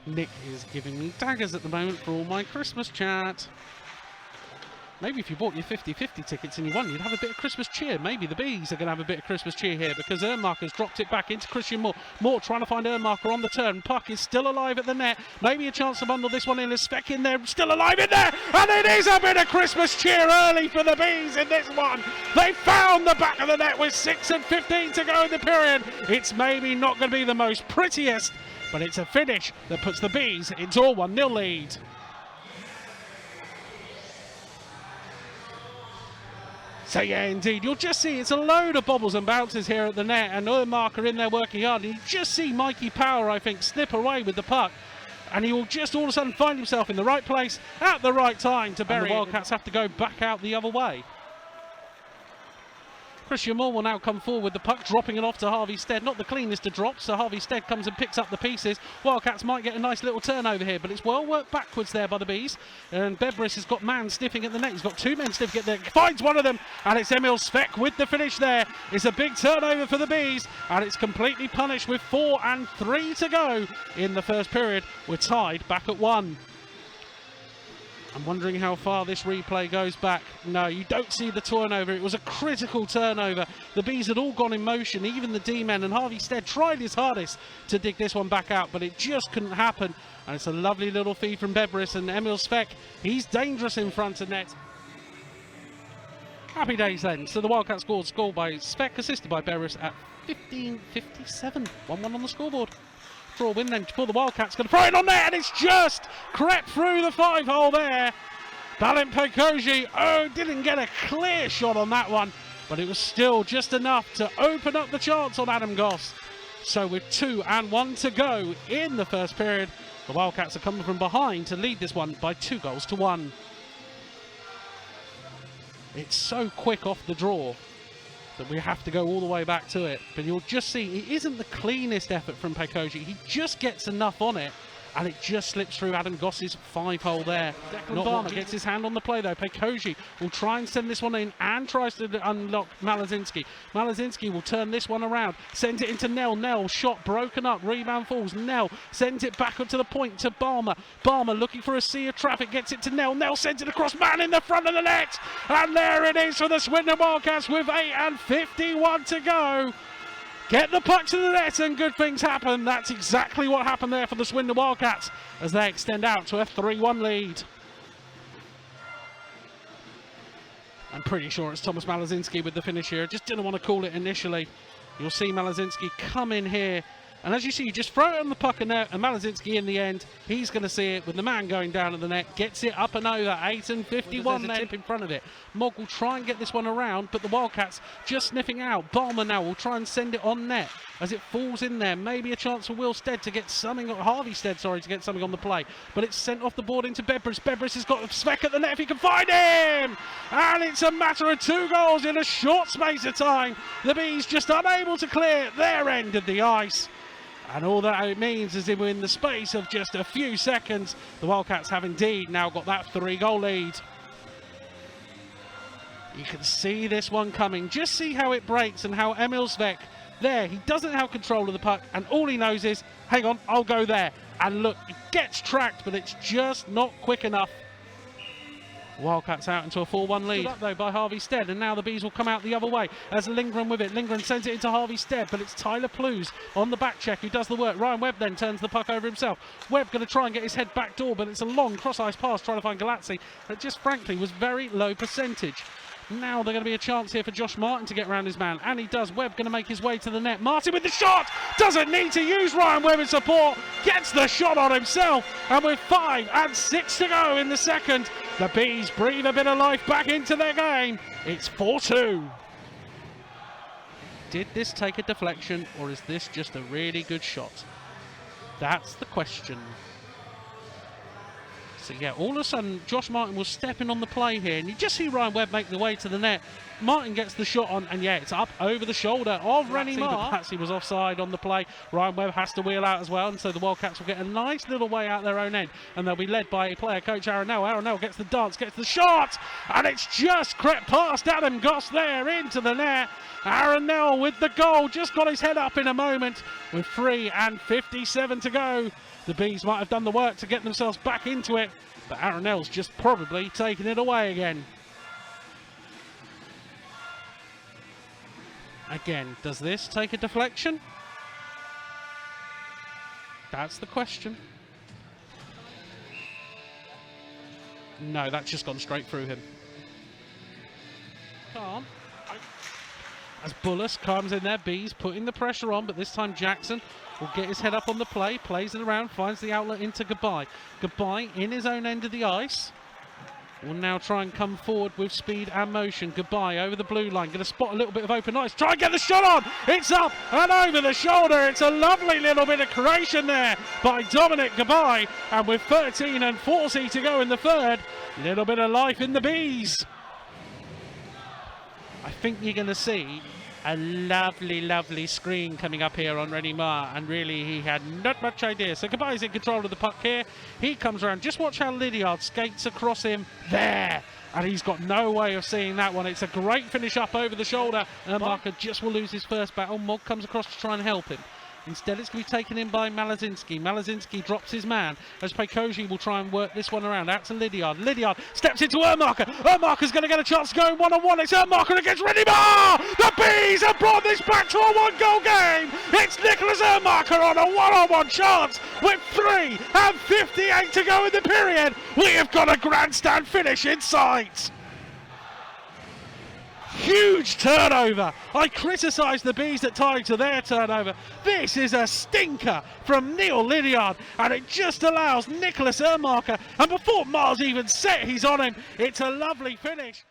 Nick is giving me daggers at the moment for all my Christmas chat. Maybe if you bought your 50-50 tickets and you won, you'd have a bit of Christmas cheer. Maybe the Bees are going to have a bit of Christmas cheer here because Ernmarker's dropped it back into Christian Moore. Moore trying to find Ernmarker on the turn. Puck is still alive at the net. Maybe a chance to bundle this one in. As Speck in there, still alive in there. And it is a bit of Christmas cheer early for the Bees in this one. They found the back of the net with 6:15 to go in the period. It's maybe not going to be the most prettiest, but it's a finish that puts the Bees into a 1-0 lead. So yeah, indeed, you'll just see it's a load of bobbles and bounces here at the net, and Ernmarker in there working hard. And you just see Mikey Power, I think, snip away with the puck, and he will just all of a sudden find himself in the right place at the right time to bury it. The Wildcats have to go back out the other way. Christian Moore will now come forward with the puck, dropping it off to Harvey Stead. Not the cleanest of drops, so Harvey Stead comes and picks up the pieces. Wildcats might get a nice little turnover here, but it's well worked backwards there by the Bees. And Bebris has got man sniffing at the net. He's got two men sniffing at the net. Finds one of them, and it's Emil Svek with the finish there. It's a big turnover for the Bees, and it's completely punished with 4 and 3 to go in the first period. We're tied back at 1. I'm wondering how far this replay goes back. No, you don't see the turnover. It was a critical turnover. The Bees had all gone in motion, even the D-men, and Harvey Stead tried his hardest to dig this one back out, but it just couldn't happen. And it's a lovely little feed from Bebris, and Emil Svek, he's dangerous in front of net. Happy days then. So the Wildcats scored by Svek, assisted by Bebris at 15:57. 1-1 on the scoreboard. For a win then for the Wildcats, going to throw it on there, and it's just crept through the 5-hole there. Balint Pekoji, didn't get a clear shot on that one, but it was still just enough to open up the chance on Adam Goss. So with 2 and 1 to go in the first period, the Wildcats are coming from behind to lead this one by 2-1. It's so quick off the draw that we have to go all the way back to it. But you'll just see, it isn't the cleanest effort from Pekoji. He just gets enough on it, and it just slips through Adam Goss's 5-hole there. Declan Barmer gets his hand on the play though. Pekoji will try and send this one in and tries to unlock Malazinski. Malazinski will turn this one around, sends it into Nell. Nell, shot broken up, rebound falls. Nell sends it back up to the point to Barmer. Barmer looking for a sea of traffic, gets it to Nell. Nell sends it across, man in the front of the net. And there it is for the Swindon Wildcats with 8 and 51 to go. Get the puck to the net and good things happen. That's exactly what happened there for the Swindon Wildcats as they extend out to a 3-1 lead. I'm pretty sure it's Thomas Malazinski with the finish here. Just didn't want to call it initially. You'll see Malazinski come in here. And as you see, you just throw it on the puck in there, and Malazinski in the end, he's going to see it with the man going down at the net, gets it up and over, 8 and 51 there. Tip in front of it. Mogg will try and get this one around, but the Wildcats just sniffing out. Balmer now will try and send it on net as it falls in there. Maybe a chance for Will Stead to get something, or Harvey Stead, sorry, to get something on the play. But it's sent off the board into Bebris. Bebris has got a Svek at the net if he can find him! And it's a matter of 2 goals in a short space of time. The Bees just unable to clear their end of the ice. And all that it means is in the space of just a few seconds, the Wildcats have indeed now got that 3-goal lead. You can see this one coming. Just see how it breaks and how Emil Svek, there, he doesn't have control of the puck, and all he knows is, hang on, I'll go there. And look, it gets tracked, but it's just not quick enough. Wildcats out into a 4-1 lead. Up though by Harvey Stead, and now the Bees will come out the other way as Lindgren with it. Lindgren sends it into Harvey Stead, but it's Tyler Plews on the back check who does the work. Ryan Webb then turns the puck over himself. Webb going to try and get his head back door, but it's a long cross-ice pass trying to find Galazzi that just frankly was very low percentage. Now there's going to be a chance here for Josh Martin to get around his man, and he does. Webb going to make his way to the net. Martin with the shot! Doesn't need to use Ryan Webb in support. Gets the shot on himself, and with 5 and 6 to go in the second, the Bees breathe a bit of life back into their game. It's 4-2. Did this take a deflection, or is this just a really good shot? That's the question. So yeah, all of a sudden Josh Martin was stepping on the play here, and you just see Ryan Webb make the way to the net. Martin gets the shot on, and yeah, it's up over the shoulder of Rennie Marr. Patsy was offside on the play. Ryan Webb has to wheel out as well, and so the Wildcats will get a nice little way out their own end, and they'll be led by player coach Aaron Nell. Aaron Nell gets the dance, gets the shot, and it's just crept past Adam Goss there into the net. Aaron Nell with the goal, just got his head up in a moment with 3:57 to go. The Bees might have done the work to get themselves back into it, but Aaron Nell's just probably taken it away again. Again, does this take a deflection? That's the question. No, that's just gone straight through him. Calm. As Bullis comes in there, Bees putting the pressure on, but this time Jackson will get his head up on the play, plays it around, finds the outlet into Goodbye. Goodbye in his own end of the ice. Will now try and come forward with speed and motion. Goodbye over the blue line. Going to spot a little bit of open ice. Try and get the shot on. It's up and over the shoulder. It's a lovely little bit of creation there by Dominic Goodbye. And with 13 and 40 to go in the third, little bit of life in the Bees. I think you're going to see a lovely, lovely screen coming up here on Rennie Marr, and really he had not much idea. So Goodbye's in control of the puck here. He comes around. Just watch how Lydiard skates across him there, and he's got no way of seeing that one. It's a great finish up over the shoulder, and Marker just will lose his first battle. Mogg comes across to try and help him. Instead, it's going to be taken in by Malazinski. Malazinski drops his man as Pekoji will try and work this one around. Out to Lydiard. Lydiard steps into Ermarker. Ermarker's going to get a chance to go one-on-one. It's Ermarker against Rennie Marr. The Bees have brought this back to a one-goal game. It's Nicholas Ermarker on a one-on-one chance with 3:58 to go in the period. We have got a grandstand finish in sight. Huge turnover. I criticised the Bees at times for their turnover. This is a stinker from Neil Lydiard, and it just allows Nicholas Ermarker, and before Mars even set, he's on him. It's a lovely finish.